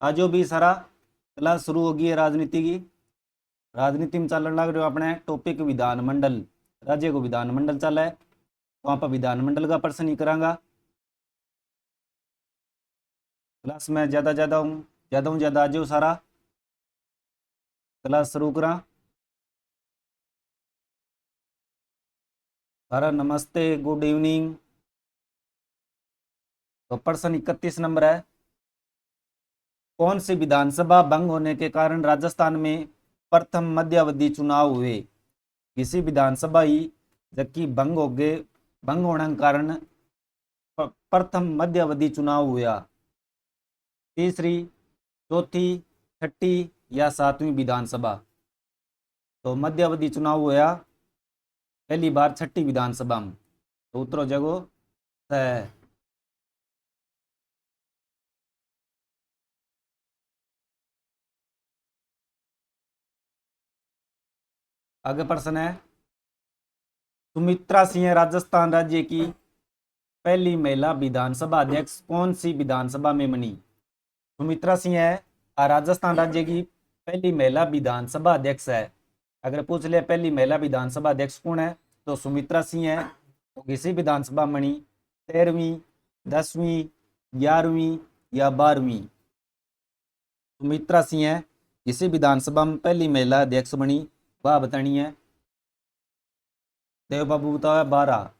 आज भी सारा क्लास शुरू होगी है राजनीति की। राजनीति में चलन लग रहे हो अपने टॉपिक विधानमंडल। राज्य को विधानमंडल चल है, वहां पर विधानमंडल का प्रश्न ही करांगा। क्लास में ज्यादा आज सारा क्लास शुरू करा। सारा नमस्ते, गुड इवनिंग। तो प्रश्न 31 नंबर है, कौन सी विधानसभा भंग होने के कारण राजस्थान में प्रथम मध्यावधि चुनाव हुए। किसी विधानसभा ही जबकि भंग होने के कारण प्रथम मध्यावधि चुनाव हुआ। तीसरी, चौथी, छठी या सातवीं विधानसभा। तो मध्यावधि चुनाव हुआ पहली बार छठी विधानसभा में। तो उत्तरो जगो है। आगे प्रश्न है, सुमित्रा सिंह राजस्थान राज्य की पहली महिला विधानसभा अध्यक्ष कौन सी विधानसभा में बनी। सुमित्रा सिंह है राजस्थान राज्य की पहली महिला विधानसभा अध्यक्ष है। अगर पूछ लिया पहली महिला विधानसभा अध्यक्ष कौन है, तो सुमित्रा सिंह है। तो किसी विधानसभा बनी 13वीं, 10वीं, 11वीं या 12वीं। सुमित्रा सिंह है किसी विधानसभा में पहली महिला अध्यक्ष बनी, वह बतानी है। देव बाबू बताओ 12।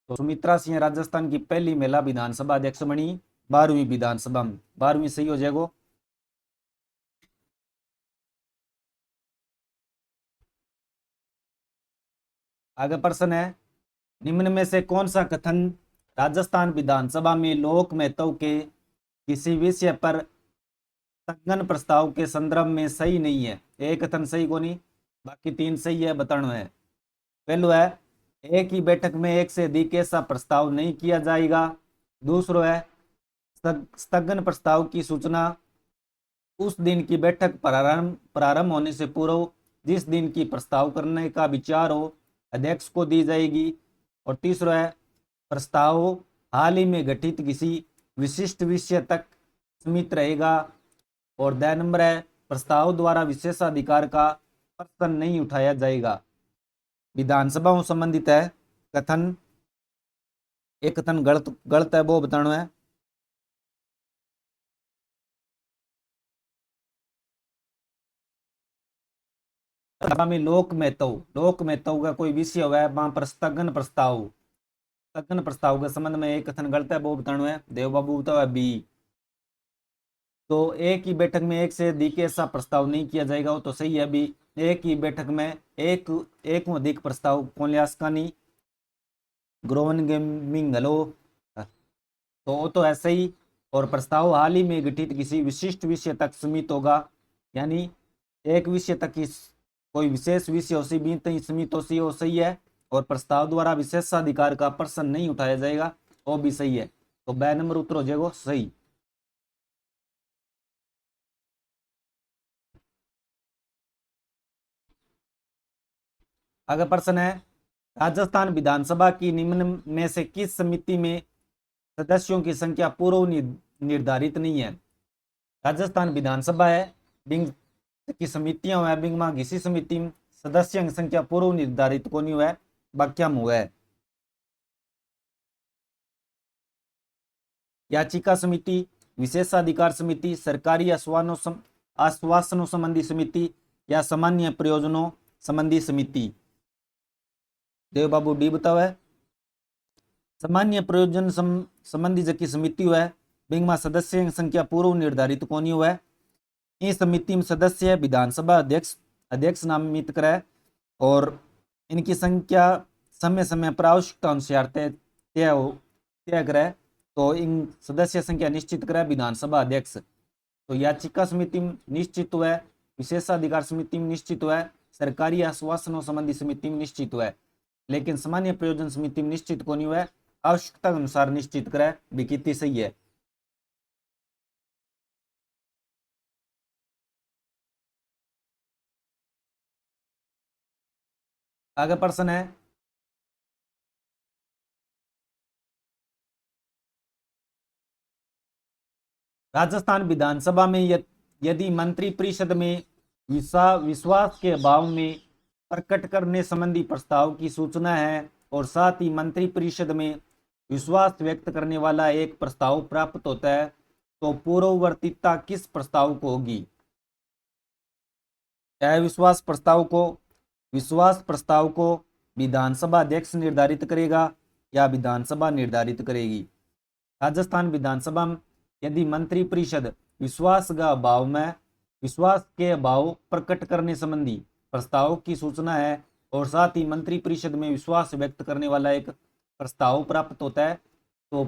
तो सुमित्रा सिंह राजस्थान की पहली महिला विधानसभा अध्यक्ष बनी 12वीं विधानसभा में। 12वीं सही हो जाएगा। आगे प्रश्न है, निम्न में से कौन सा कथन राजस्थान विधानसभा में लोक महत्व के किसी विषय पर स्थगन प्रस्ताव के संदर्भ में सही नहीं है। एक कथन सही को नहीं, बाकी तीन सही है, बताना है। पहलो है, एक ही बैठक में एक से अधिक ऐसा प्रस्ताव नहीं किया जाएगा। दूसरो है, स्थगन प्रस्ताव की सूचना उस दिन की बैठक प्रारंभ होने से पूर्व जिस दिन की प्रस्ताव करने का विचार हो अध्यक्ष को दी जाएगी। और तीसरा है, प्रस्ताव हाल ही में गठित किसी विशिष्ट विषय तक सीमित रहेगा। और 10 नंबर है, प्रस्ताव द्वारा विशेषाधिकार का प्रश्न नहीं उठाया जाएगा। विधानसभाओं संबंधित है कथन। एक कथन गलत गलत है, वो बताना है। सभा में लोक महत्व का कोई विषय हुआ है, वहां पर स्थगन प्रस्ताव के संबंध में एक कथन गलत है, वो बताना है। देव बाबू बताओ बी। तो एक ही बैठक में एक से अधिक ऐसा प्रस्ताव नहीं किया जाएगा, वो तो सही है अभी। एक ही बैठक में एक अधिक प्रस्ताव कौन लिया इसका नहीं, ग्रोवन गेमिंग हेलो। तो वो तो ऐसे ही। और प्रस्ताव हाल ही में गठित किसी विशिष्ट विषय तक सीमित होगा, यानी एक विषय तक की कोई विशेष विषय हो सी बीत सीमित हो सी, वो सही है। और प्रस्ताव द्वारा विशेषाधिकार का प्रश्न नहीं उठाया जाएगा, वो भी सही है। तो ब नंबर उत्तर हो जाएगा सही। अगर प्रश्न है, राजस्थान विधानसभा की निम्न में से किस समिति में सदस्यों की संख्या पूर्व निर्धारित नहीं है। राजस्थान विधानसभा है, बिंग की समितियां हुआ है, बिंग में किसी समिति में सदस्यों की संख्या पूर्व निर्धारित को नहीं हुआ है, वाक्या में हुआ है। याचिका समिति, विशेषाधिकार समिति, सरकारी आश्वासनों संबंधी समिति या सामान्य प्रयोजनों संबंधी समिति। देव बाबू डी बताओ है। सामान्य प्रयोजन संबंधी जबकि समिति हुआ है, बिंग में सदस्य की संख्या पूर्व निर्धारित को नहीं हुआ है। इस समिति में सदस्य विधानसभा अध्यक्ष नामित करे और इनकी संख्या समय समय पर आवश्यकता अनुसार तय करे। तो इन सदस्य संख्या निश्चित करे विधानसभा अध्यक्ष। तो याचिका समिति में निश्चित हुआ है, विशेषाधिकार समिति में निश्चित हुआ है, सरकारी आश्वासनों संबंधी समिति में निश्चित हुआ है, लेकिन सामान्य प्रयोजन समिति में निश्चित को नहीं हुआ है। आवश्यकता अनुसार निश्चित करे, विकिति सही है। आगे प्रश्न है, राजस्थान विधानसभा में यदि मंत्री परिषद में विश्वास के अभाव में प्रकट करने संबंधी प्रस्ताव की सूचना है और साथ ही मंत्री परिषद में विश्वास व्यक्त करने वाला एक प्रस्ताव प्राप्त होता है तो पूर्ववर्तीता किस प्रस्ताव को होगी? अविश्वास प्रस्ताव को विश्वास प्रस्ताव को विधानसभा अध्यक्ष निर्धारित करेगा या विधानसभा निर्धारित करेगी? राजस्थान विधानसभा में यदि मंत्री परिषद विश्वास के अभाव प्रकट करने संबंधी प्रस्ताव की सूचना है और साथ ही मंत्री परिषद में विश्वास व्यक्त करने वाला एक प्रस्ताव प्राप्त होता है तो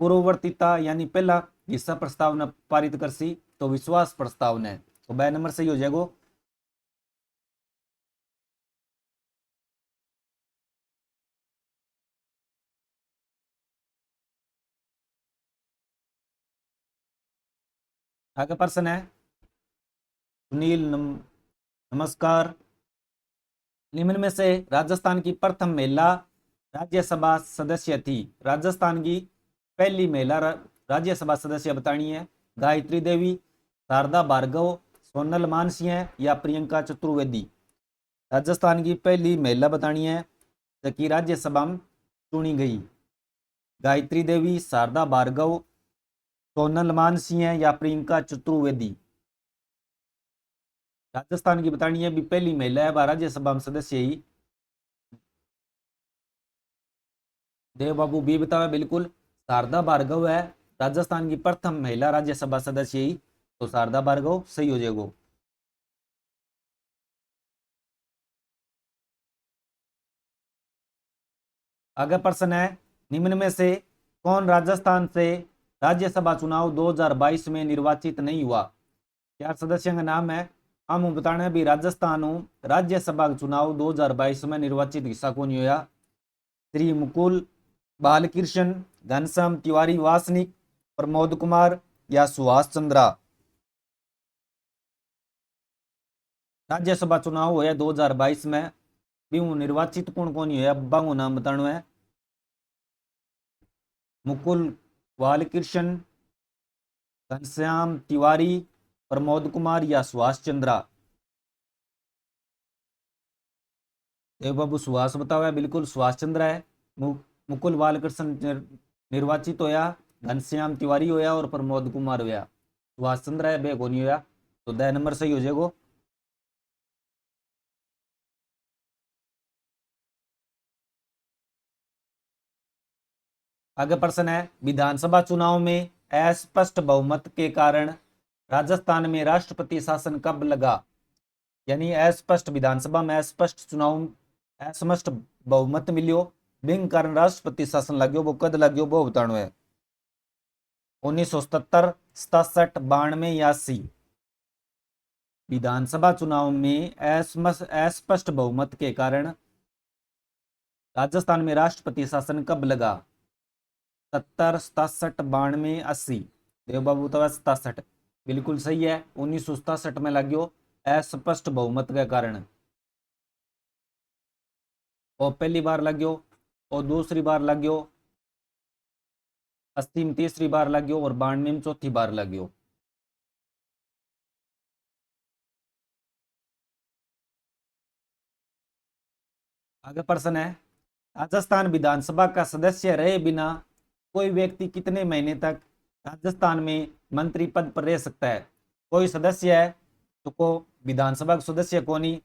पूर्ववर्तीता यानी पहला हिस्सा प्रस्ताव न पारित कर सी तो विश्वास प्रस्ताव ने तो ब नंबर सही हो जाएगा। आगे प्रश्न है सुनील नमस्कार। निम्न में से राजस्थान की प्रथम महिला राज्यसभा सदस्य थी। राजस्थान की पहली महिला राज्यसभा सदस्य बतानी है। गायत्री देवी, शारदा भार्गव, सोनल मानसिंह या प्रियंका चतुर्वेदी। राजस्थान की पहली महिला बतानी है जबकि राज्यसभा में चुनी गई। गायत्री देवी, शारदा भार्गव, सोनल मानसिंह या प्रियंका चतुर्वेदी। राजस्थान की बतानी है भी पहली महिला है राज्यसभा में सदस्य ही। देव बाबू भी बतावे बिल्कुल शारदा भार्गव है राजस्थान की प्रथम महिला राज्यसभा सदस्य ही तो शारदा भार्गव सही हो जाएगा। आगे प्रश्न है निम्न में से कौन राजस्थान से राज्यसभा चुनाव 2022 में निर्वाचित नहीं हुआ? 4 सदस्यों का नाम है। हम बताने भी राजस्थान राज्यसभा चुनाव 2022 में निर्वाचित हिस्सा कौन हुआ? श्री मुकुल बालकृष्ण, घनश्याम तिवारी वासनिक, प्रमोद कुमार या सुभाष चंद्रा। राज्यसभा चुनाव हुआ 2022 में भी निर्वाचित कौन कौन हुआ बांगो नाम बताना है। मुकुल बालकृष्ण, घनश्याम तिवारी, प्रमोद कुमार या सुभाष चंद्रा। देव बाबू सुभाष बताओ बिल्कुल सुभाष चंद्रा है। मुकुल बालकृष्ण निर्वाचित होया, घनश्याम तिवारी होया और प्रमोद कुमार होया। सुभाष चंद्रा है बे कौन होया तो द नंबर सही हो जाएगा। आगे प्रश्न है विधानसभा चुनाव में अस्पष्ट बहुमत के कारण राजस्थान में राष्ट्रपति शासन कब लगा? यानी अस्पष्ट विधानसभा में अस्पष्ट चुनाव अस्पष्ट बहुमत मिलियो बिंग कारण राष्ट्रपति शासन लाग्यो वो कद लाग्यो वो बताना है। 1977, 67, 92 या 80। विधानसभा चुनाव में अस्पष्ट बहुमत के कारण राजस्थान में राष्ट्रपति शासन कब लगा? 70, 67, 92, 80। देव बाबू तो 67 बिल्कुल सही है। 1967 में लाग्यो अस्पष्ट बहुमत के कारण और पहली बार लाग्यो और दूसरी बार लाग्यो, 80 में तीसरी बार लाग्यो और 92 में चौथी बार लाग्यो। आगे प्रश्न है राजस्थान विधानसभा का सदस्य रहे बिना कोई व्यक्ति कितने महीने तक राजस्थान में मंत्री पद पर रह सकता है? कोई सदस्य है तो को विधानसभा का सदस्य कौन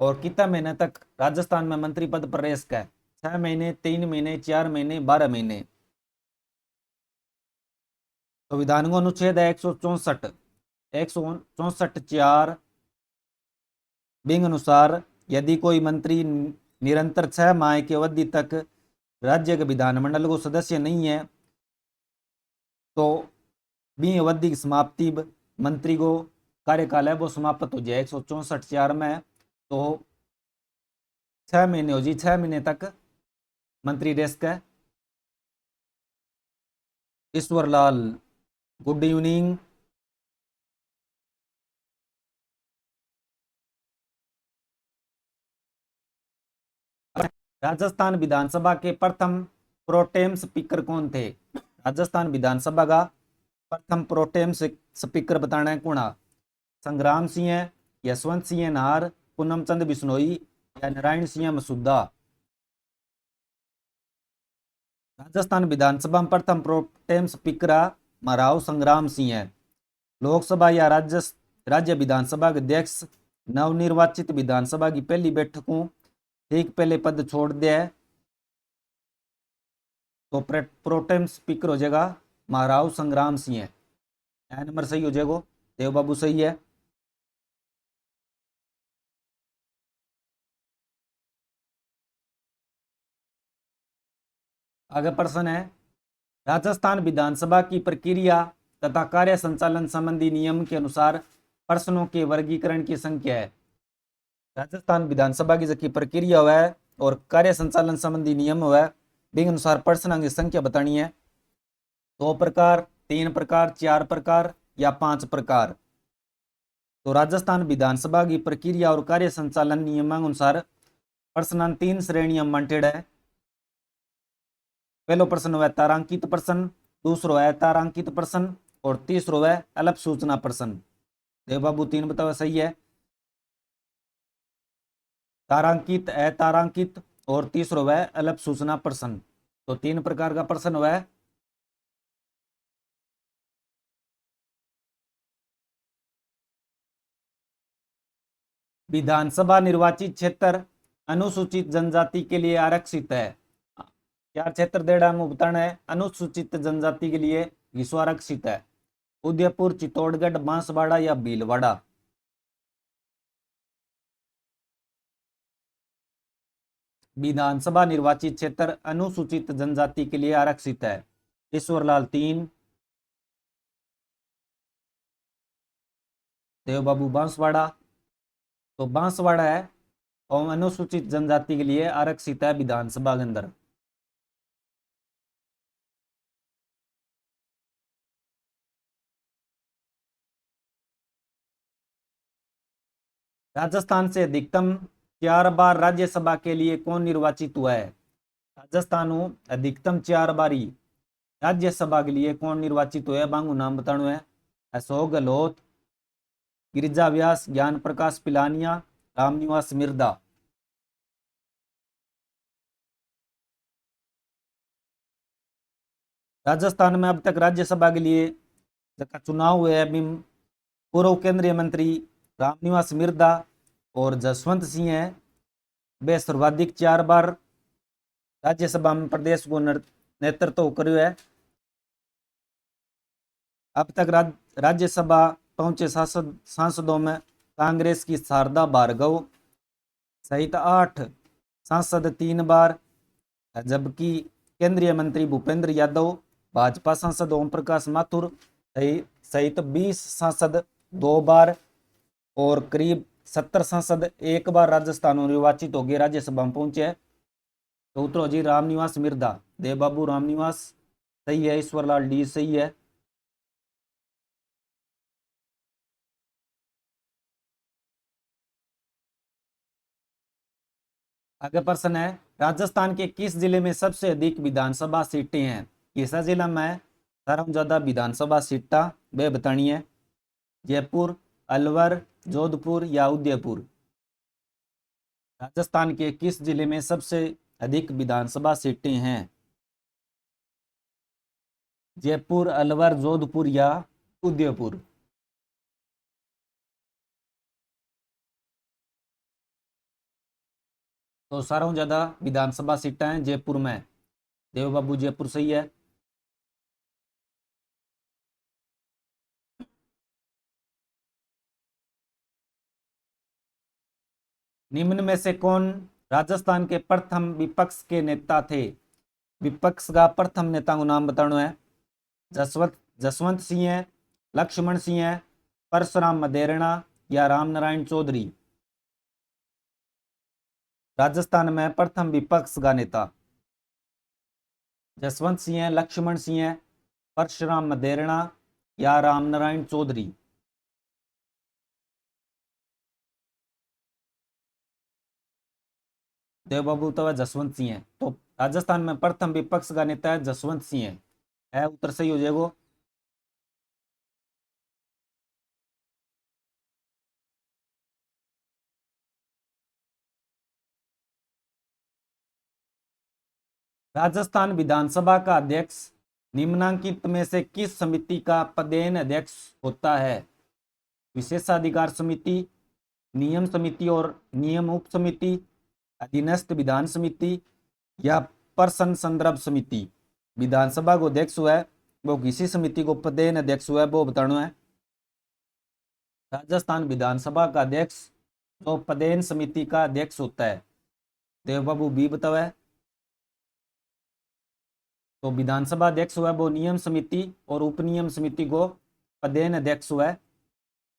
और कितना महीने तक राजस्थान में मंत्री पद पर रह सकता है? 6 महीने, 3 महीने, 4 महीने, 12 महीने। तो विधान अनुच्छेद है 164 4 बिंग अनुसार यदि कोई मंत्री निरंतर 6 माह की अवधि तक राज्य के विधानमंडल को सदस्य नहीं है तो बी अवधि की समाप्ति मंत्री को कार्यकाल है वो समाप्त हो जाए 164 4 में तो 6 महीने हो जी 6 महीने तक मंत्री रह सके। Ishwar Lal good evening. राजस्थान विधानसभा के प्रथम प्रोटेम स्पीकर कौन थे? राजस्थान विधानसभा का प्रथम प्रोटेम स्पीकर बताना है कौन? संग्राम सिंह है, यशवंत सिंह नाहर, पूनम चंद बिश्नोई या नारायण सिंह मसूदा? राजस्थान विधानसभा में प्रथम प्रोटेम स्पीकर महाराव संग्राम सिंह है। लोकसभा या राज्य विधानसभा के अध्यक्ष नवनिर्वाचित विधानसभा की पहली बैठकों ठीक पहले पद छोड़ दिया है, तो प्रोटेम स्पीकर हो जाएगा महाराव संग्राम सिंह है। नंबर सही हो जाएगा, देव बाबू सही है। आगे प्रश्न है, राजस्थान विधानसभा की प्रक्रिया तथा कार्य संचालन संबंधी नियम के अनुसार प्रश्नों के वर्गीकरण की संख्या है। राजस्थान विधानसभा की जो प्रक्रिया हुआ है और कार्य संचालन संबंधी नियम हुआ है, के अनुसार प्रश्नों की संख्या बतानी है। 2 प्रकार, 3 प्रकार, 4 प्रकार या 5 प्रकार? तो राजस्थान विधानसभा की प्रक्रिया और कार्य संचालन नियमानुसार प्रश्न 3 श्रेणियां बांटेड है। पहलो प्रश्न है तारांकित प्रश्न, दूसरो है तारांकित प्रश्न और तीसरो है अल्प सूचना प्रश्न। देव बाबू 3 बताओ सही है। तारांकित, अतारांकित और तीसरो है अल्प सूचना प्रश्न। तो 3 प्रकार का प्रश्न है। विधानसभा निर्वाचित क्षेत्र अनुसूचित जनजाति के लिए आरक्षित है। 4 क्षेत्र देड़ा में बताना है, अनुसूचित जनजाति के लिए विश्व आरक्षित है। उदयपुर, चित्तौड़गढ़, बांसवाड़ा या भीलवाड़ा? विधानसभा निर्वाचित क्षेत्र अनुसूचित जनजाति के लिए आरक्षित है। ईश्वरलाल 3, देव बाबू बांसवाड़ा। तो बांसवाड़ा है और अनुसूचित जनजाति के लिए आरक्षित है विधानसभा के अंदर। राजस्थान से अधिकतम 4 बार राज्यसभा के लिए कौन निर्वाचित हुआ है? राजस्थान अधिकतम 4 बारी राज्यसभा के लिए कौन निर्वाचित हुआ है? बांगू नाम बताना है। अशोक गहलोत, गिरिजा व्यास, ज्ञान प्रकाश पिलानिया, रामनिवास मिर्धा? राजस्थान में अब तक राज्यसभा के लिए जब चुनाव हुए हैं, पूर्व केंद्रीय मंत्री रामनिवास मिर्धा और जसवंत सिंह है, वे सर्वाधिक 4 बार राज्यसभा में प्रदेश को नेतृत्व करो है। अब तक राज्यसभा पहुंचे सांसदों में कांग्रेस की शारदा भार्गव सहित 8 सांसद 3 बार, जबकि केंद्रीय मंत्री भूपेंद्र यादव, भाजपा सांसद ओम प्रकाश माथुर सहित 20 सांसद 2 बार और करीब 70 सांसद 1 बार राजस्थान निर्वाचित हो गए, राज्यसभा में पहुंचे। तो उत्तर जी रामनिवास मिर्धा। देव बाबू रामनिवास सही है, ईश्वरलाल डी सही है। आगे प्रश्न है, राजस्थान के किस जिले में सबसे अधिक विधानसभा सीटें हैं? किस जिला में सर्वाधिक ज्यादा विधानसभा सीटा वे बतानी है। जयपुर, अलवर, जोधपुर या उदयपुर? राजस्थान के किस जिले में सबसे अधिक विधानसभा सीटें हैं? जयपुर, अलवर, जोधपुर या उदयपुर? तो सारों ज्यादा विधानसभा सीटें हैं जयपुर में। देव बाबू जयपुर सही है। निम्न में से कौन राजस्थान के प्रथम विपक्ष के नेता थे? विपक्ष का प्रथम नेता को नाम बताना है। जसवंत सिंह है, लक्ष्मण सिंह है, परशुराम मदेरणा या राम नारायण चौधरी? राजस्थान में प्रथम विपक्ष का नेता जसवंत सिंह है, लक्ष्मण सिंह है, परशुराम मदेरणा या राम नारायण चौधरी? देव बाबू तो जसवंत सिंह है। तो राजस्थान में प्रथम विपक्ष का नेता है जसवंत सिंह है उत्तर सही हो जाएगा। राजस्थान विधानसभा का अध्यक्ष निम्नांकित में से किस समिति का पदेन अध्यक्ष होता है? विशेषाधिकार समिति, नियम समिति और नियम उप समिति, अधीनस्थ विधान समिति या प्रश्न संदर्भ समिति। विधानसभा को अध्यक्ष हुआ है वो किसी समिति को पदेन अध्यक्ष हुआ है वो बताना है। राजस्थान विधानसभा का अध्यक्ष तो पदेन समिति का अध्यक्ष होता है। देव बाबू बी बताओ है। तो विधानसभा अध्यक्ष हुआ है वो नियम समिति और उपनियम समिति को पदेन अध्यक्ष हुआ है।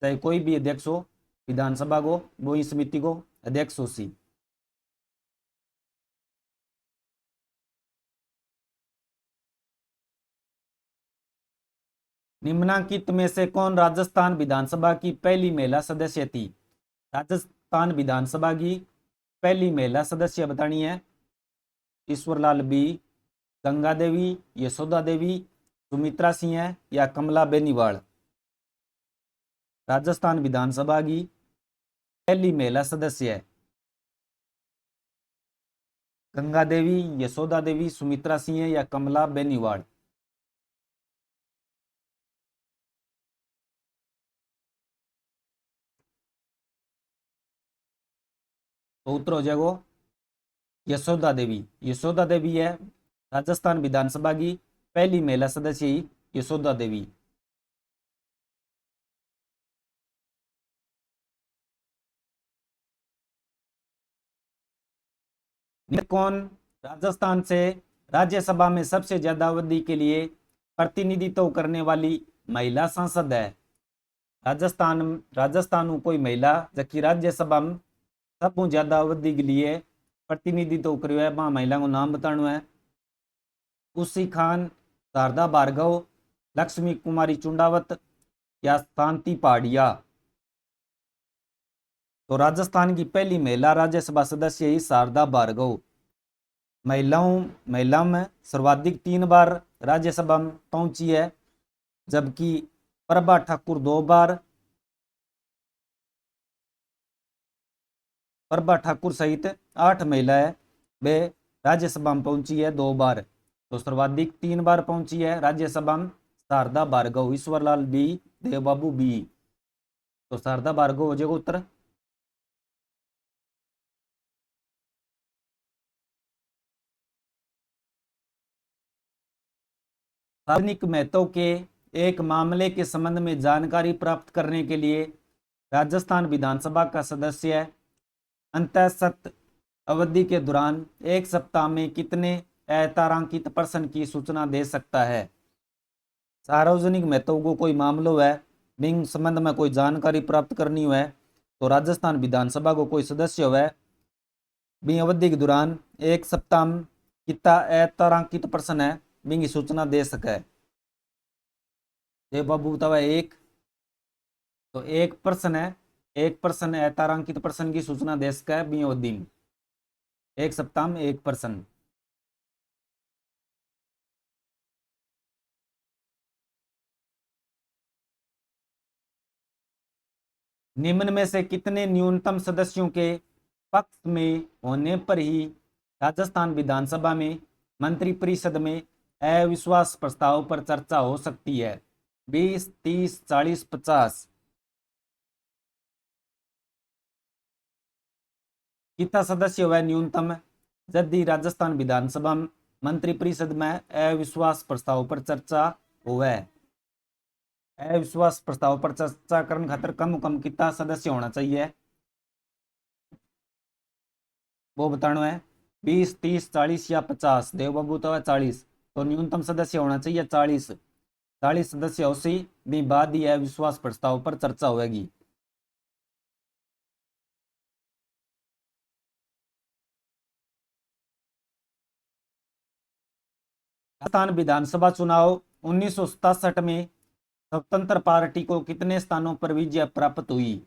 चाहे कोई भी अध्यक्ष हो विधानसभा को वो ही समिति को अध्यक्ष हो सी। निम्नांकित में से कौन राजस्थान विधानसभा की पहली महिला सदस्य थी? राजस्थान विधानसभा की पहली महिला सदस्य बतानी है। ईश्वरलाल बी, गंगा देवी, यशोदा देवी, सुमित्रा सिंह है या कमला बेनीवाल। राजस्थान विधानसभा की पहली महिला सदस्य है गंगा देवी, यशोदा देवी, सुमित्रा सिंह है या कमला बेनीवाल। तो उत्तर हो जाएगा यशोदा देवी। यशोदा देवी है राजस्थान विधानसभा की पहली महिला सदस्य ही यशोदा देवी। कौन राजस्थान से राज्यसभा में सबसे ज्यादा अवधि के लिए प्रतिनिधित्व करने वाली महिला सांसद है? राजस्थान कोई महिला जबकि राज्यसभा में सबसे ज्यादा अवधि के लिए प्रतिनिधित्व करो है वहां महिला को नाम बताना है। उसी खान, शारदा भार्गव, लक्ष्मी कुमारी चुंडावत या शांति पहाड़िया। तो राजस्थान की पहली महिला राज्यसभा सदस्य ही शारदा भार्गव। महिलाओं में सर्वाधिक 3 बार राज्यसभा में पहुंची है जबकि प्रभा ठाकुर 2 बार, प्रभा ठाकुर सहित 8 महिलाएं वे राज्यसभा में पहुंची है 2 बार। तो सर्वाधिक 3 बार पहुंची है राज्यसभा में शारदा भार्गव। ईश्वरलाल बी, देवबाबू बी। तो शारदा भार्गव हो जाएगा उत्तर। सार्वजनिक महत्व के एक मामले के संबंध में जानकारी प्राप्त करने के लिए राजस्थान विधानसभा का सदस्य अंतःसत्र अवधि के दौरान 1 सप्ताह में कितने अतारांकित प्रश्न की सूचना दे सकता है? सार्वजनिक महत्व को कोई मामलो है बिंग संबंध में कोई जानकारी प्राप्त करनी है तो राजस्थान विधानसभा को कोई सदस्य है बिंग अवधि के दौरान 1 सप्ताह में कितना अतारांकित प्रश्न है बिंग सूचना दे सके। देव बाबू बताओ एक। तो एक प्रश्न है, एक प्रश्न अतारांकित प्रश्न की सूचना दे सके बिंग अवधि में 1 सप्ताह में 1 प्रश्न। निम्न में से कितने न्यूनतम सदस्यों के पक्ष में होने पर ही राजस्थान विधानसभा में मंत्रिपरिषद में अविश्वास प्रस्ताव पर चर्चा हो सकती है? 20, 30, 40, 50। कितना सदस्य हुआ न्यूनतम यदि राजस्थान विधानसभा मंत्रिपरिषद में अविश्वास प्रस्ताव पर चर्चा हुआ? अविश्वास प्रस्ताव पर चर्चा करने खातिर कम कितना सदस्य होना चाहिए वो बताना है। 20, 30, 40 या 50। देव बाबू तो है 40। तो न्यूनतम सदस्य होना चाहिए 40। 40 सदस्य उसी भी बाद ही अविश्वास प्रस्ताव पर चर्चा होगी। राजस्थान विधानसभा चुनाव 1967 में स्वतंत्र पार्टी को कितने स्थानों पर विजय प्राप्त हुई?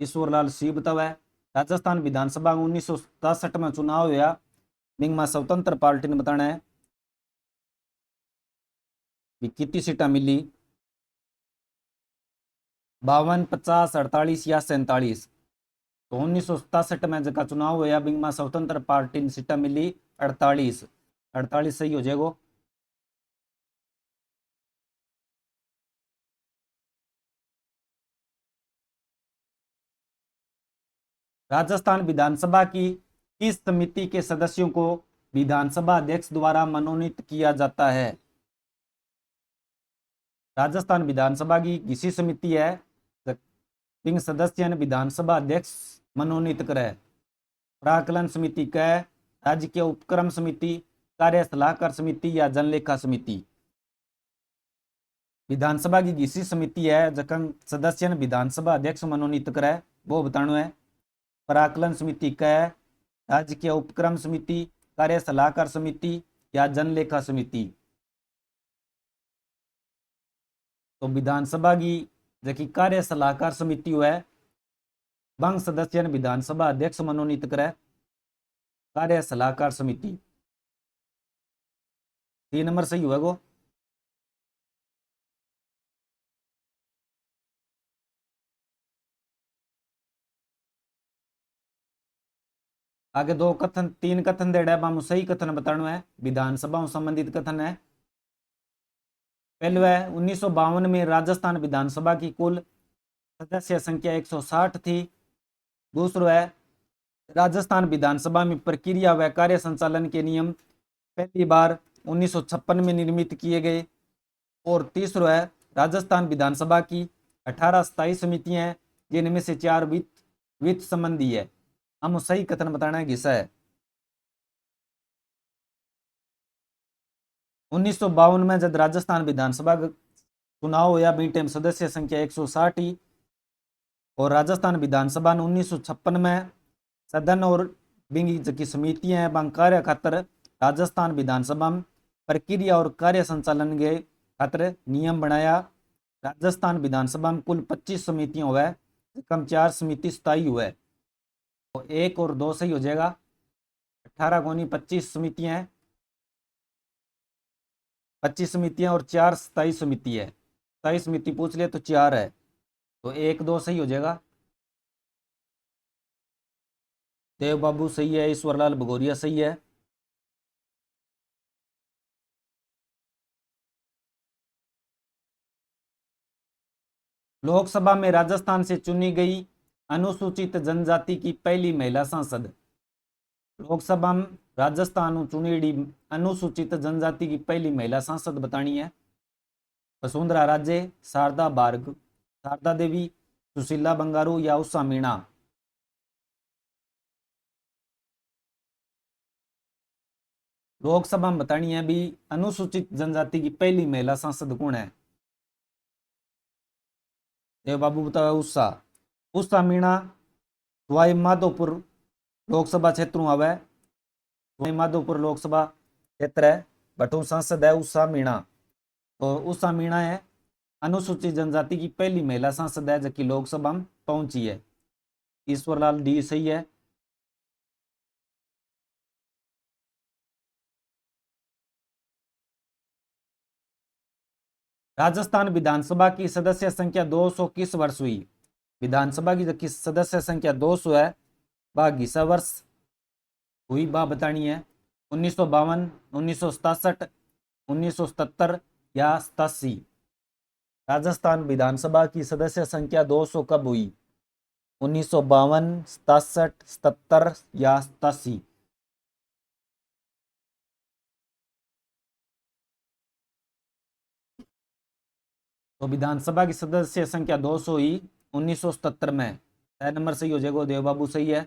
ईश्वरलाल सी बतावा है राजस्थान विधानसभा 1967 में चुनाव हुआ, बिंग में स्वतंत्र पार्टी ने बताना है कि कितनी सीटा मिली, 52, 50, 48 या 47। तो 1967 में जगह चुनाव हुआ, बिंग में स्वतंत्र पार्टी ने सीटा मिली 48। 48 सही हो जाएगा। राजस्थान विधानसभा की किस समिति के सदस्यों को विधानसभा अध्यक्ष द्वारा मनोनीत किया जाता है? राजस्थान विधानसभा की किसी समिति है, बिंग सदस्य ने विधानसभा अध्यक्ष मनोनीत करे। प्राकलन समिति कह, राज्य के उपक्रम समिति, कार्य सलाहकार समिति या जनलेखा समिति। विधानसभा की किसी समिति है जखन सदस्य ने विधानसभा अध्यक्ष मनोनीत करे, वो बतानो है। प्राकलन समिति कह, राज्य के उपक्रम समिति, कार्य सलाहकार समिति या जनलेखा समिति। तो विधानसभा की जबकि कार्य सलाहकार समिति है, बंग सदस्य ने विधानसभा अध्यक्ष मनोनीत करे, कार्य सलाहकार समिति। 3 नंबर सही हुआ गो। आगे 2 कथन 3 कथन देड़ा है, सही कथन बताना है, विधानसभा संबंधित कथन है। पहले है 1952 में राजस्थान विधानसभा की कुल सदस्य संख्या 160 थी। दूसरा है राजस्थान विधानसभा में प्रक्रिया व कार्य संचालन के नियम पहली बार 1956 में निर्मित किए गए। और तीसरा है राजस्थान विधानसभा की 18 स्थायी समितियां हैं, जिनमें से 4 वित्त संबंधी है। हम सही कथन बताना है किसा है। 1952 में जब राजस्थान विधानसभा चुनाव हुआ, बी टाइम सदस्य संख्या 160 ही। और राजस्थान विधानसभा ने 1956 में सदन और बिंग की समितियां हैं बंग कार्य खातर राजस्थान विधानसभा में प्रक्रिया और कार्य संचालन के खातर नियम बनाया। राजस्थान विधानसभा में कुल 25 समितियां हुआ, कम 4 समिति स्थायी हुआ। तो 1 और 2 सही हो जाएगा। 18 कोनी 25 समितियां हैं, 25 समितियां और 4 स्थायी समिति है। स्थायी समिति पूछ ले तो 4 है, तो 1, 2 सही हो जाएगा। देव बाबू सही है, ईश्वरलाल भगोरिया सही है। लोकसभा में राजस्थान से चुनी गई अनुसूचित जनजाति की पहली महिला सांसद। लोकसभा में राजस्थान चुनी अनुसूचित जनजाति की पहली महिला सांसद बतानी है। वसुंधरा राजे, शारदा बार्ग, शारदा देवी, सुशीला बंगारू या उषा मीणा। लोकसभा में बतानी है भी अनुसूचित जनजाति की पहली महिला सांसद कौन है। देव बाबू बताओ उषा मीणा सवाई माधोपुर लोकसभा क्षेत्र आवे। सवाई माधोपुर लोकसभा क्षेत्र है, बटू सांसद है उषा मीणा। तो उषा मीणा है अनुसूचित जनजाति की पहली महिला सांसद है जबकि लोकसभा में पहुंची है। ईश्वरलाल डी सही है। राजस्थान विधानसभा की सदस्य संख्या 200 किस वर्ष हुई? विधानसभा की सदस्य संख्या 200 है, वह घिसा वर्ष हुई बा बतानी है। 1952, 1967, 1977 या 87। राजस्थान विधानसभा की सदस्य संख्या 200 कब हुई? 1952, 67, 77 या 87। तो विधानसभा की सदस्य संख्या 200 ही 1977 में। 6 नंबर सही हो जाएगा, देव बाबू सही है।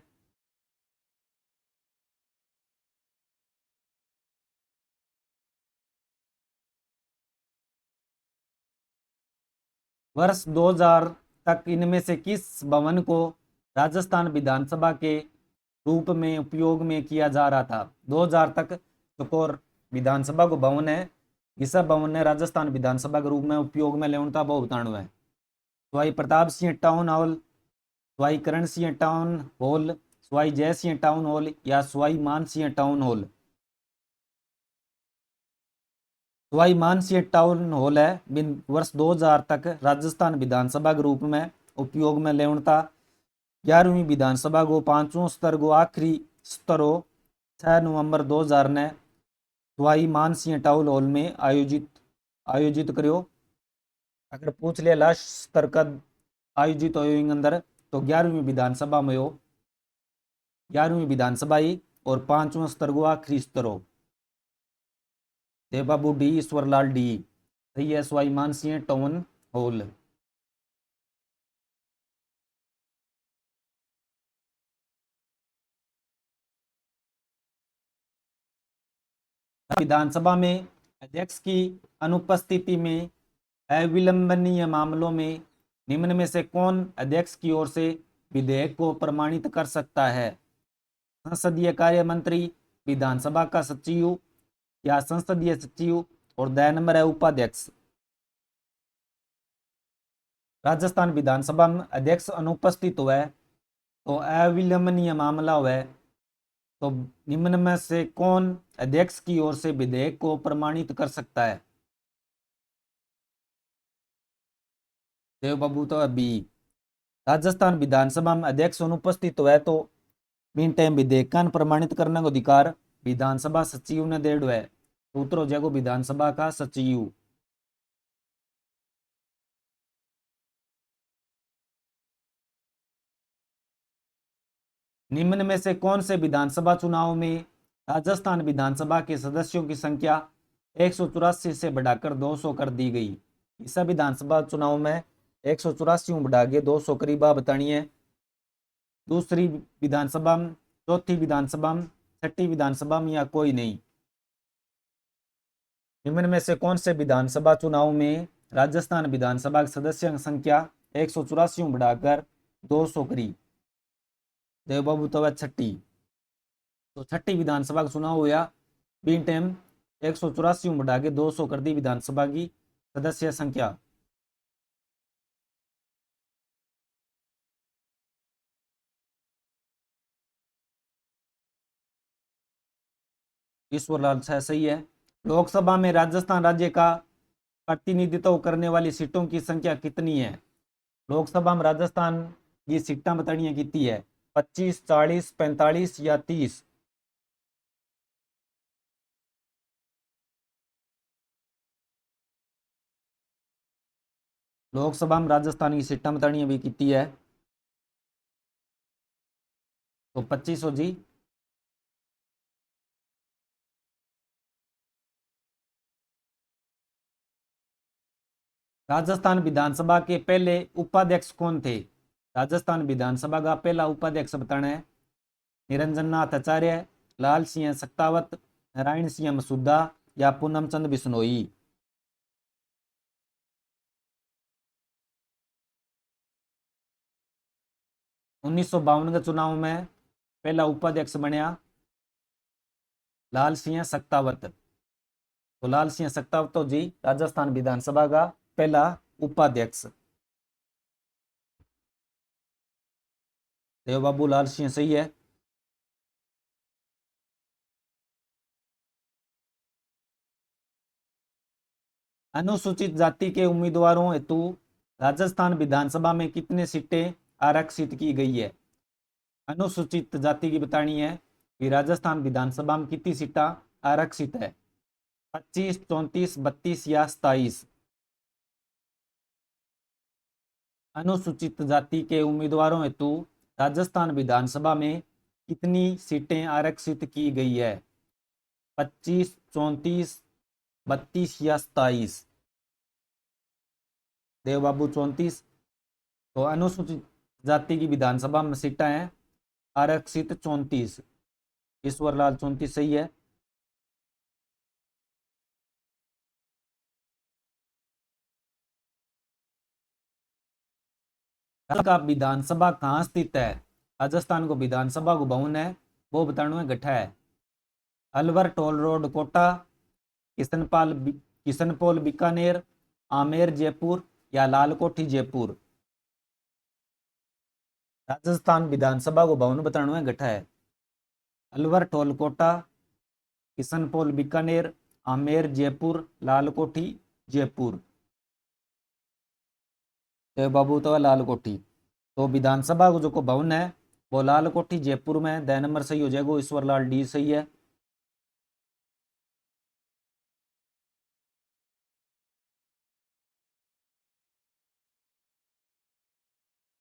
वर्ष 2000 तक इनमें से किस भवन को राजस्थान विधानसभा के रूप में उपयोग में किया जा रहा था? 2000 तक चकोर विधानसभा को भवन है, इस भवन ने राजस्थान विधानसभा के रूप में उपयोग में लेना था, वो बताना है। Sawai Pratap Singh town hall, Sawai Karan Singh town hall, Sawai Jai Singh town hall या सवाई मान सिंह टाउन हॉल? सवाई मान सिंह टाउन हॉल है वर्ष 2000 तक राजस्थान विधानसभा के रूप में उपयोग में लेवता। 11वीं विधानसभा को 5वां स्तर को आखिरी स्तर हो 6 नवंबर 2000 ने सवाई मान सिंह टाउन हॉल में आयोजित करो। अगर पूछ लिया लास्ट स्तर का आयोजित हो अंदर तो 11वीं विधानसभा में हो, 11वीं विधानसभा ही और 5वां स्तर को आखिरी स्तर हो। देवबाबू डी ईश्वरलाल डी सही है, सवाई मान सिंह टाउन हॉल। विधानसभा में अध्यक्ष की अनुपस्थिति में अविलंबनीय मामलों में निम्न में से कौन अध्यक्ष की ओर से विधेयक को प्रमाणित कर सकता है? संसदीय कार्य मंत्री, विधानसभा का सचिव या संसदीय सचिव, और 2 नंबर है उपाध्यक्ष। राजस्थान विधानसभा में अध्यक्ष अनुपस्थित हुआ तो अविलंबनीय मामला हुआ तो निम्न में से कौन अध्यक्ष की ओर से विधेयक को प्रमाणित कर सकता है? देवबाबू तो बी। राजस्थान विधानसभा में अध्यक्ष अनुपस्थित हुआ तो मीन टाइम विधेयक का प्रमाणित करने का अधिकार विधानसभा सचिव ने दे है। तो उत्तर हो जाएगा विधानसभा का सचिव। निम्न में से कौन से विधानसभा चुनाव में राजस्थान विधानसभा के सदस्यों की संख्या 184 से बढ़ाकर 200 कर दी गई? इस विधानसभा चुनाव में 184 बढ़ा के 200 करीब बतानी है। दूसरी विधानसभा में, चौथी विधानसभा में, छठी विधानसभा में या कोई नहीं? निम्न में से कौन से विधानसभा चुनाव में राजस्थान विधानसभा के सदस्यों की संख्या 184 बढ़ाकर 200 करी? देवबाबू तो छठी। तो छठी विधानसभा का चुनाव हुआ बीन टाइम 184 बढ़ा के 200 कर दी विधानसभा की सदस्य संख्या। ईश्वरलाल शाह सही है। लोकसभा में राजस्थान राज्य का प्रतिनिधित्व करने वाली सीटों की संख्या कितनी है? लोकसभा में राजस्थान की सीटें बतानी कितनी है? 25, 40, 45 या 30? लोकसभा में राजस्थान की सीटें बतानी भी कितनी है? तो 25 हो जी। राजस्थान विधानसभा के पहले उपाध्यक्ष कौन थे? राजस्थान विधानसभा का पहला उपाध्यक्ष बताना है। निरंजन नाथ आचार्य, लाल सिंह सक्तावत, नारायण सिंह मसूदा या पूनम चंद बिश्नोई? 1952 के चुनाव में पहला उपाध्यक्ष बनया लाल सिंह सक्तावत। तो लाल सिंह सक्तावत तो जी राजस्थान विधानसभा का पहला उपाध्यक्ष। देवबाबू लाल सिंह सही है। अनुसूचित जाति के उम्मीदवारों हेतु राजस्थान विधानसभा में कितने सीटें आरक्षित की गई है? अनुसूचित जाति की बतानी है कि राजस्थान विधानसभा में कितनी सीटें आरक्षित है? 25, 34, 32 या 27? अनुसूचित जाति के उम्मीदवारों हेतु राजस्थान विधानसभा में कितनी सीटें आरक्षित की गई है? 25, 34, 32 या 27? देवबाबू 34। तो अनुसूचित जाति की विधानसभा में सीटें हैं आरक्षित 34। ईश्वरलाल 34 सही है। का विधानसभा कहाँ स्थित है? राजस्थान को विधानसभा को भवन है वो बताना है गठा है। अलवर टोल रोड कोटा, किशनपोल बीकानेर, आमेर जयपुर या लालकोठी जयपुर? राजस्थान विधानसभा को भवन बताना है गठा है अलवर टोलकोटा, किशनपोल बीकानेर, आमेर जयपुर, लालकोठी जयपुर। तो बाबू तो है लालकोठी। तो विधानसभा को जो को भवन है वो लालकोठी जयपुर में। द नंबर सही हो जाएगा, ईश्वर लाल डी सही है।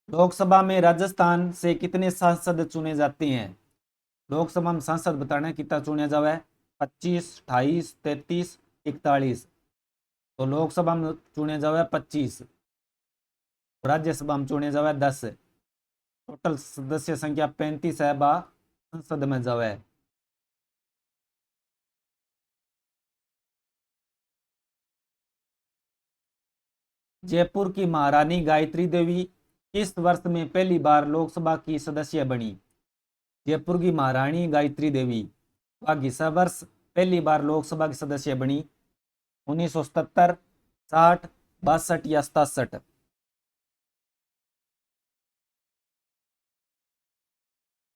लोकसभा में राजस्थान से कितने सांसद चुने जाते हैं? लोकसभा में सांसद बताना कितना चुने जावे? 25, 28, 33, 41। तो लोकसभा में चुने जावे 25, राज्यसभा में चुने जावे 10। टोटल सदस्य संख्या 35 है बा संसद में जावे। जयपुर की महारानी गायत्री देवी किस वर्ष में पहली बार लोकसभा की सदस्य बनी? जयपुर की महारानी गायत्री देवी वह वर्ष पहली बार लोकसभा की सदस्य बनी? 1977, 60, 62 या 67?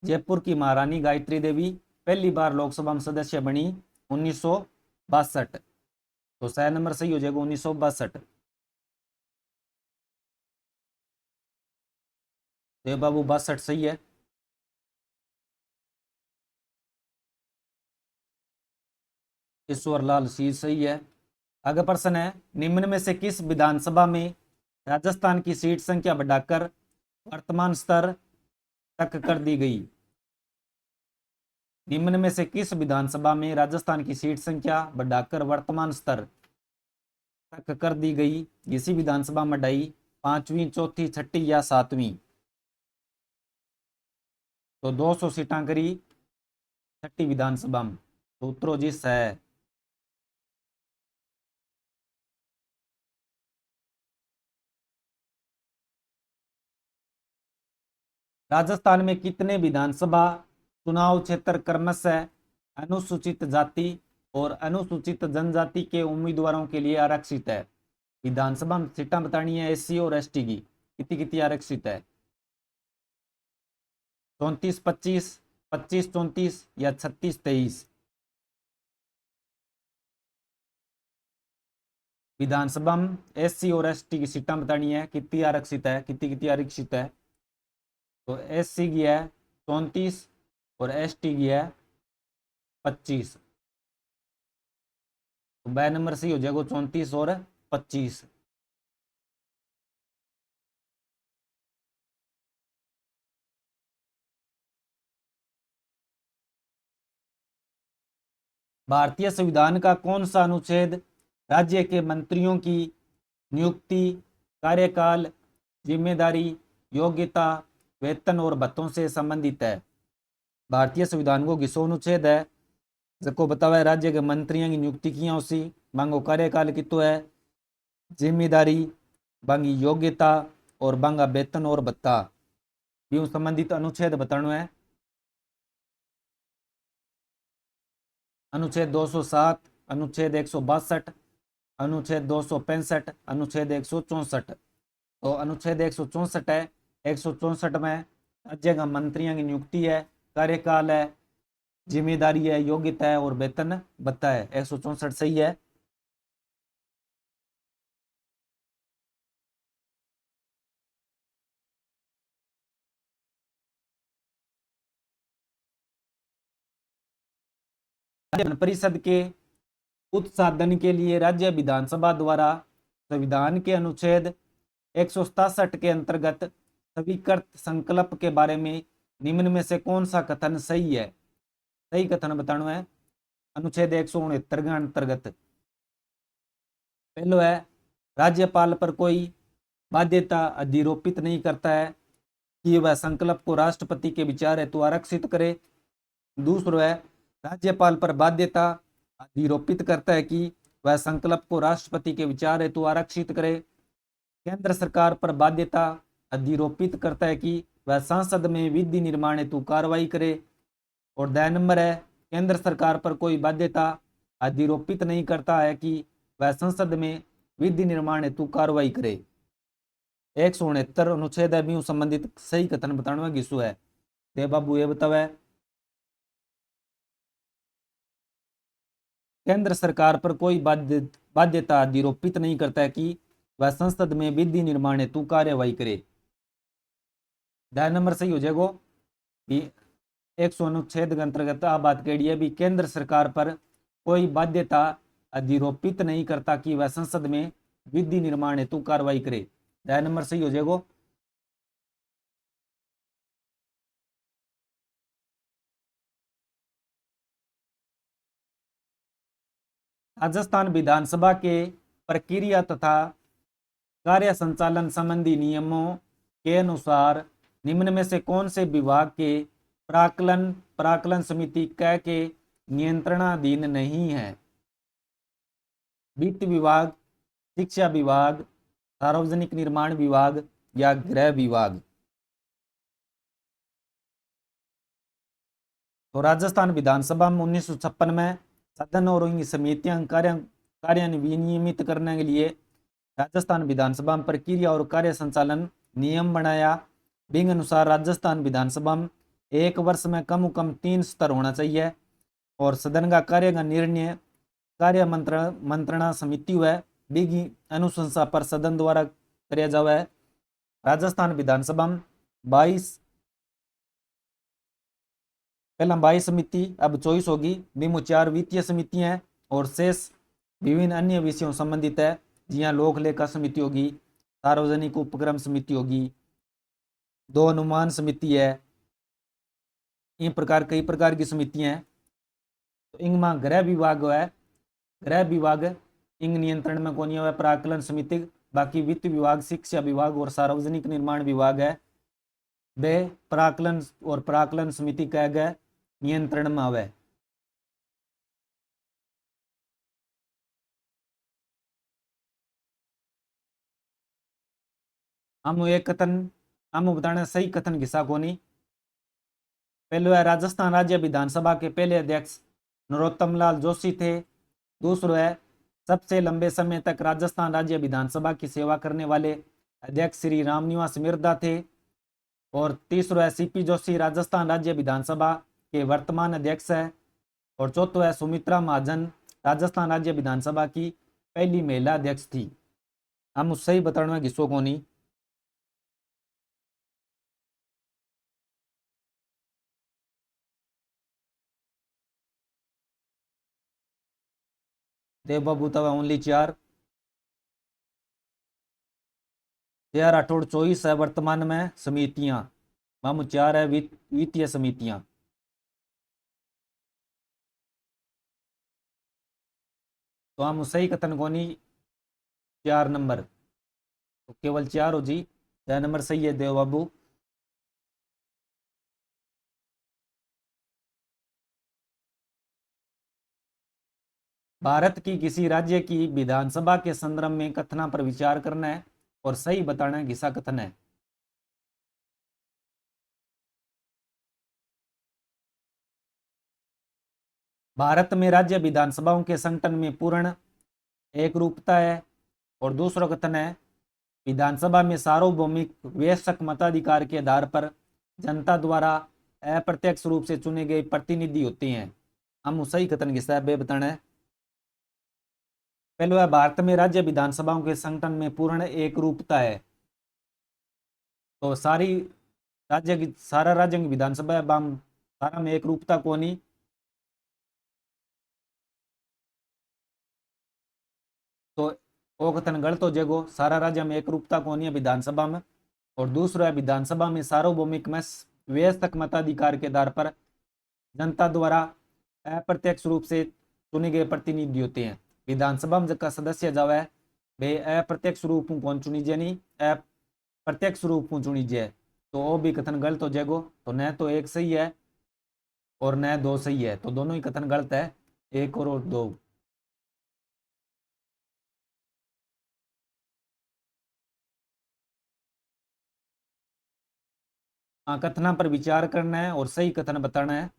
जयपुर की महारानी गायत्री देवी पहली बार लोकसभा में सदस्य बनी 1962। तो सही नंबर सही हो जाएगा 1962। देव बाबू 62 सही है। ईश्वर लाल सी सही है। आगे प्रश्न है, निम्न में से किस विधानसभा में राजस्थान की सीट संख्या बढ़ाकर वर्तमान स्तर तक कर दी गई? निम्न में से किस विधानसभा में राजस्थान की सीट संख्या बढ़ाकर वर्तमान स्तर तक कर दी गई? इसी विधानसभा में बढ़ाई 5वीं, 4थी, 6ठी या 7वीं? तो 200 सीटां करी 6ठी विधानसभा में। तो उत्तरो जिस है। राजस्थान में कितने विधानसभा चुनाव क्षेत्र क्रमशः अनुसूचित जाति और अनुसूचित जनजाति के उम्मीदवारों के लिए आरक्षित है? विधानसभा में सीटें बतानी है एससी और एसटी की, कितनी कितनी आरक्षित है? 34, 25, 25, 34 या 36, 23? विधानसभा में एससी और एसटी की सीटें बतानी है कितनी आरक्षित है, कितनी कितनी आरक्षित है? तो एससी की है 34 और एसटी की है 25। तो ब नंबर सही हो जाएगा 34 और 25। भारतीय संविधान का कौन सा अनुच्छेद राज्य के मंत्रियों की नियुक्ति, कार्यकाल, जिम्मेदारी, योग्यता, वेतन और भत्तों से संबंधित है? भारतीय संविधान को किसो अनुच्छेद है जिसको बतावा है राज्य के मंत्रियों की नियुक्ति किया उसी बांगो कार्यकाल कितो है, जिम्मेदारी, बांगी योग्यता और बांगा वेतन और भत्ता यूं संबंधित अनुच्छेद बतानो है। अनुच्छेद 207, अनुच्छेद 162, अनुच्छेद 265, अनुच्छेद 164। तो अनुच्छेद 164 है। 164 में राज्य का मंत्रियों की नियुक्ति है, कार्यकाल है, जिम्मेदारी है, योग्यता है और वेतन भत्ता है। 164 सही है। विधान परिषद के उत्साधन के लिए राज्य विधानसभा द्वारा संविधान के अनुच्छेद 167 के अंतर्गत स्वीकृत संकल्प के बारे में निम्न में से कौन सा कथन सही है? सही कथन बताना है अनुच्छेद 169 के अंतर्गत। पहलो है, राज्यपाल पर कोई बाध्यता अधिरोपित नहीं करता है कि वह संकल्प को राष्ट्रपति के विचार हेतु आरक्षित करे। दूसरो है, राज्यपाल पर बाध्यता अधिरोपित करता है कि वह संकल्प को राष्ट्रपति के विचार हेतु आरक्षित करे। केंद्र सरकार पर बाध्यता अधिरोपित करता है कि वह संसद में विधि निर्माण हेतु कार्रवाई करे। और द नंबर है, केंद्र सरकार पर कोई बाध्यता अधिरोपित नहीं करता है कि वह संसद में विधि निर्माण हेतु कार्रवाई करे। 169 अनुच्छेद है भी संबंधित सही कथन बताना घिसू है। दे बाबू ये बतावे केंद्र सरकार पर कोई बाध्यता आरोपित नहीं करता है कि वह संसद में विधि निर्माण हेतु कार्यवाही करे। ध्यान नंबर सही हो जाएगा कि 100 अनुच्छेद के अंतर्गत आ बात कही है भी केंद्र सरकार पर कोई बाध्यता अधिरोपित नहीं करता कि वह संसद में विधि निर्माण हेतु कार्रवाई करे। ध्यान नंबर सही हो जाएगा। राजस्थान विधानसभा के प्रक्रिया तथा कार्य संचालन संबंधी नियमों के अनुसार निम्न में से कौन से विभाग के प्राक्कलन प्राक्कलन समिति क के नियंत्रणाधीन नहीं है? वित्त विभाग, शिक्षा विभाग, सार्वजनिक निर्माण विभाग या गृह विभाग? तो राजस्थान विधानसभा में 1956 में सदन और उनकी समितियां कार्यान्वित करने के लिए राजस्थान विधानसभा में प्रक्रिया और कार्य संचालन नियम बनाया। बिंग अनुसार राजस्थान विधानसभा में एक वर्ष में कम 3 स्तर होना चाहिए और सदन का कार्य का निर्णय कार्य मंत्रणा समिति है बिग अनुशंसा पर सदन द्वारा कराया जावा है। राजस्थान विधानसभा में 22 समिति अब 24 होगी। बिमो 4 वित्तीय समितियां हैं और शेष विभिन्न अन्य विषयों संबंधित है। जियां लोक लेखा समिति होगी, सार्वजनिक उपक्रम समिति होगी, 2 अनुमान समिति है, इन प्रकार कई प्रकार की समितियां हैं। तो इनमें गृह विभाग है, गृह विभाग इंग नियंत्रण में कौन है? प्राक्कलन समिति। बाकी वित्त विभाग, शिक्षा विभाग और सार्वजनिक निर्माण विभाग है वे प्राक्कलन और प्राक्कलन समिति कह गए नियंत्रण में आवे। हम एक कथन हम बताने सही कथन घिसा कोनी। पहले है राजस्थान राज्य विधानसभा के पहले अध्यक्ष नरोत्तम लाल जोशी थे। दूसरो है सबसे लंबे समय तक राजस्थान राज्य विधानसभा की सेवा करने वाले अध्यक्ष श्री रामनिवास मिर्धा थे। और तीसरो है सीपी जोशी राजस्थान राज्य विधानसभा के वर्तमान अध्यक्ष है। और चौथो है सुमित्रा महाजन राजस्थान राज्य विधानसभा की पहली महिला अध्यक्ष थी। हम उससे ही बताने में घिसो कोनी। देव बाबू तब ओनली 4 राठौड़ 24 है वर्तमान में समितियां। हम 4 है वित्तीय समितियां। तो हम सही कथन कोनी 4 नंबर, तो केवल 4 हो जी। 4 नंबर सही है देव बाबू। भारत की किसी राज्य की विधानसभा के संदर्भ में कथना पर विचार करना है और सही बताना है घिसा कथन है। भारत में राज्य विधानसभाओं के संगठन में पूर्ण एक रूपता है। और दूसरा कथन है विधानसभा में सार्वभौमिक वयस्क मताधिकार के आधार पर जनता द्वारा अप्रत्यक्ष रूप से चुने गए प्रतिनिधि होते हैं। हम सही कथन घिसा है बताना है। पहले है भारत में राज्य विधानसभाओं के संगठन में पूर्ण एक रूपता है। तो सारा राज्य की विधानसभा सारा में एक रूपता को नहीं। तो वो कथन गलत हो जाएगो। सारा राज्य में एक रूपता को नहीं है विधानसभा में। और दूसरा है विधानसभा में सार्वभौमिक में वयस्क मताधिकार के आधार पर जनता द्वारा अप्रत्यक्ष रूप से चुने गए प्रतिनिधि होते हैं। विधानसभा में का सदस्य जब है वे अप्रत्यक्ष रूप में कौन चुनीजे नहीं अप्रत्यक्ष रूप में चुनीजे। तो वो भी कथन गलत हो जाएगो। तो न तो 1 सही है और न 2 सही है। तो दोनों ही कथन गलत है, 1 और 2। हाँ, कथना पर विचार करना है और सही कथन बताना है।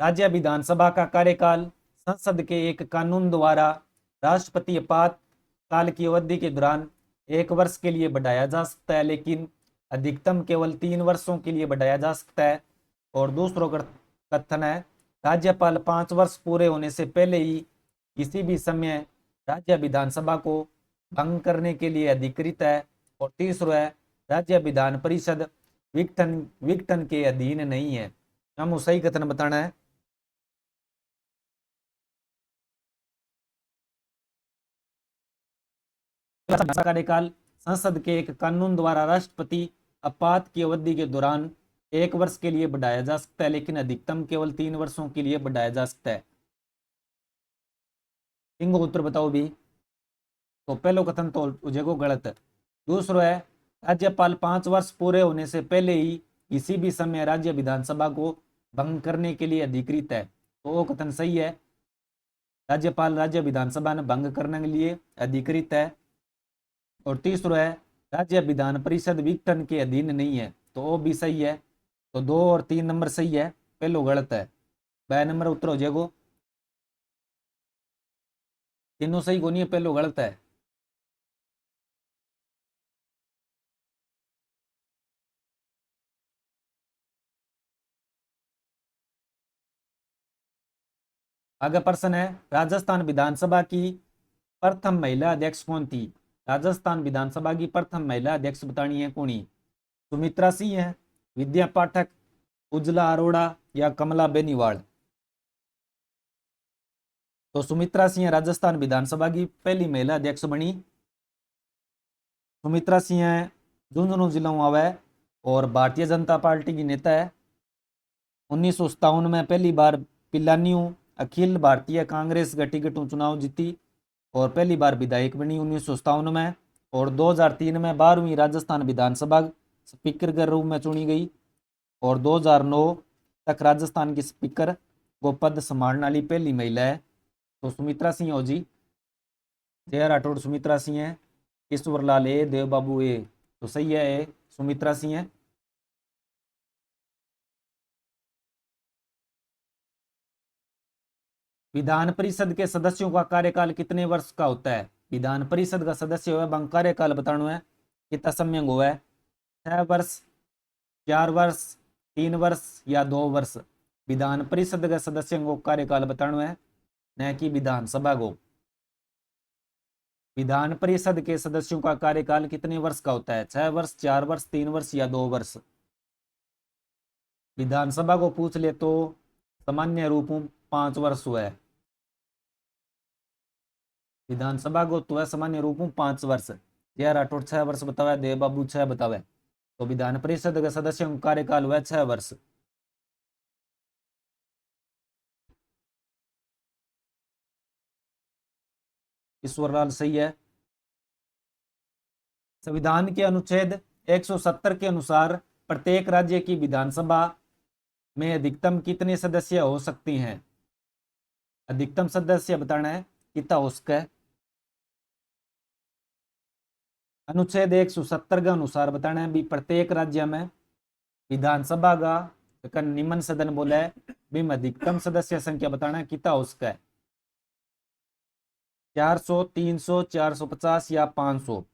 राज्य विधानसभा का कार्यकाल संसद के एक कानून द्वारा राष्ट्रपति आपात काल की अवधि के दौरान 1 वर्ष के लिए बढ़ाया जा सकता है, लेकिन अधिकतम केवल 3 वर्षों के लिए बढ़ाया जा सकता है। और दूसरा कथन है, राज्यपाल 5 वर्ष पूरे होने से पहले ही किसी भी समय राज्य विधानसभा को भंग करने के लिए अधिकृत है। और तीसरा है, राज्य विधान परिषद विघटन के अधीन नहीं है। हम सही कथन बताना है। कार्यकाल संसद के एक कानून द्वारा राष्ट्रपति आपात की अवधि के दौरान 1 वर्ष के लिए बढ़ाया जा सकता है, लेकिन अधिकतम केवल 3 वर्षों के लिए बढ़ाया जा सकता है। इनको उत्तर बताओ भी। तो पहलो कथन तो उजेगो गलत है। दूसरा है, राज्यपाल 5 वर्ष पूरे होने से पहले ही किसी भी समय राज्य विधानसभा को भंग करने के लिए अधिकृत है। तो वो कथन सही है, राज्यपाल राज्य विधानसभा ने भंग करने के लिए अधिकृत है। और तीसरा है, राज्य विधान परिषद विघटन के अधीन नहीं है। तो वो भी सही है। तो 2 और 3 नंबर सही है, पहलो गलत है। 2 नंबर उत्तर हो जाएगो। तीनों सही को नहीं है, पहलो गलत है। आगे प्रश्न है, राजस्थान विधानसभा की प्रथम महिला अध्यक्ष कौन थी? राजस्थान विधानसभा की प्रथम महिला अध्यक्ष बतानी है कौन? सुमित्रा सिंह है, विद्या पाठक, उज्ज्वला अरोड़ा या कमला बेनीवाल? तो सुमित्रा सिंह राजस्थान विधानसभा की पहली महिला अध्यक्ष बनी। सुमित्रा सिंह झुंझुनू जिला में आवे और भारतीय जनता पार्टी की नेता है। 1957 में पहली बार पिलानियों अखिल भारतीय कांग्रेस गठिगठू चुनाव जीती और पहली बार विधायक बनी 1957 में। और 2003 में 12वीं राजस्थान विधानसभा स्पीकर के रूप में चुनी गई और 2009 तक राजस्थान की स्पीकर को पद संभालने वाली पहली महिला है। तो सुमित्रा सिंह हो जी। जया राठौड़ सुमित्रा सिंह है, ईश्वर लाल ए, देव बाबू ए। तो सही है ए, सुमित्रा सिंह है। विधान परिषद के सदस्यों का कार्यकाल कितने वर्ष का होता है? विधान परिषद का सदस्य हुआ बंग कार्यकाल बताना है कितना समय हुआ है? 6 वर्ष, 4 वर्ष, 3 वर्ष या 2 वर्ष? विधान परिषद के सदस्यों को कार्यकाल बताना है, न कि विधानसभा को। विधान परिषद के सदस्यों का कार्यकाल कितने वर्ष का होता है? 6 वर्ष, 4 वर्ष, 3 वर्ष या 2 वर्ष? विधानसभा को पूछ ले तो सामान्य रूप में 5 वर्ष हुआ है। विधानसभा को तो है सामान्य रूप में 5 वर्ष। जया राठौड़ 6 वर्ष बतावे, देव बाबू 6 बतावे। तो विधान परिषद के सदस्यों का कार्यकाल हुआ 6 वर्ष। ईश्वरलाल सही है। संविधान के अनुच्छेद 170 के अनुसार प्रत्येक राज्य की विधानसभा में अधिकतम कितने सदस्य हो सकते हैं? अधिकतम सदस्य बताना है कितना हो सकता है। अनुच्छेद 170 के अनुसार बताना है भी प्रत्येक राज्य में विधानसभा का निम्न सदन बोला है भी अधिकतम सदस्य संख्या बताना है कितना हो सकता है? 400, 300, 450 या 500?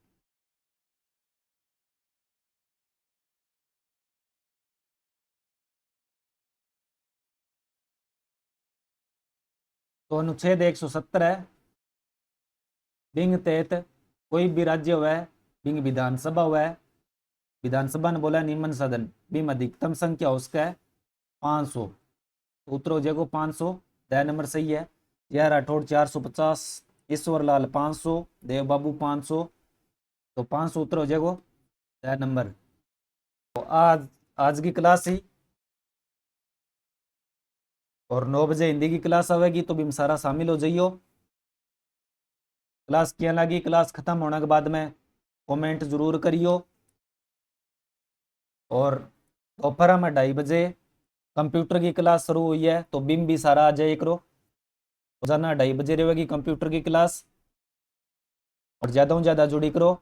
तो अनुच्छेद 170 है, बिंग तहत कोई भी राज्य हुआ है, बिंग विधानसभा हुआ है, विधानसभा ने बोला निम्न सदन बिंग अधिकतम संख्या उसका है 500। तो उत्तर हो जाएगा 500। 10 नंबर सही है। जया राठौड़ 450, ईश्वरलाल 500, देव बाबू 500। तो 500 उत्तर हो जाएगा 10 नंबर। तो आज की क्लास ही और 9 बजे हिंदी की क्लास आवेगी तो भी सारा शामिल हो जाइयो। क्लास क्या लगी, क्लास खत्म होने के बाद में कमेंट जरूर करियो। और दोपहर में 2:30 बजे कंप्यूटर की क्लास शुरू हुई है तो बिम भी सारा आ जाए करो। रोजाना 2:30 बजे रहेगी कंप्यूटर की क्लास और ज़्यादा से ज़्यादा जुड़ी करो।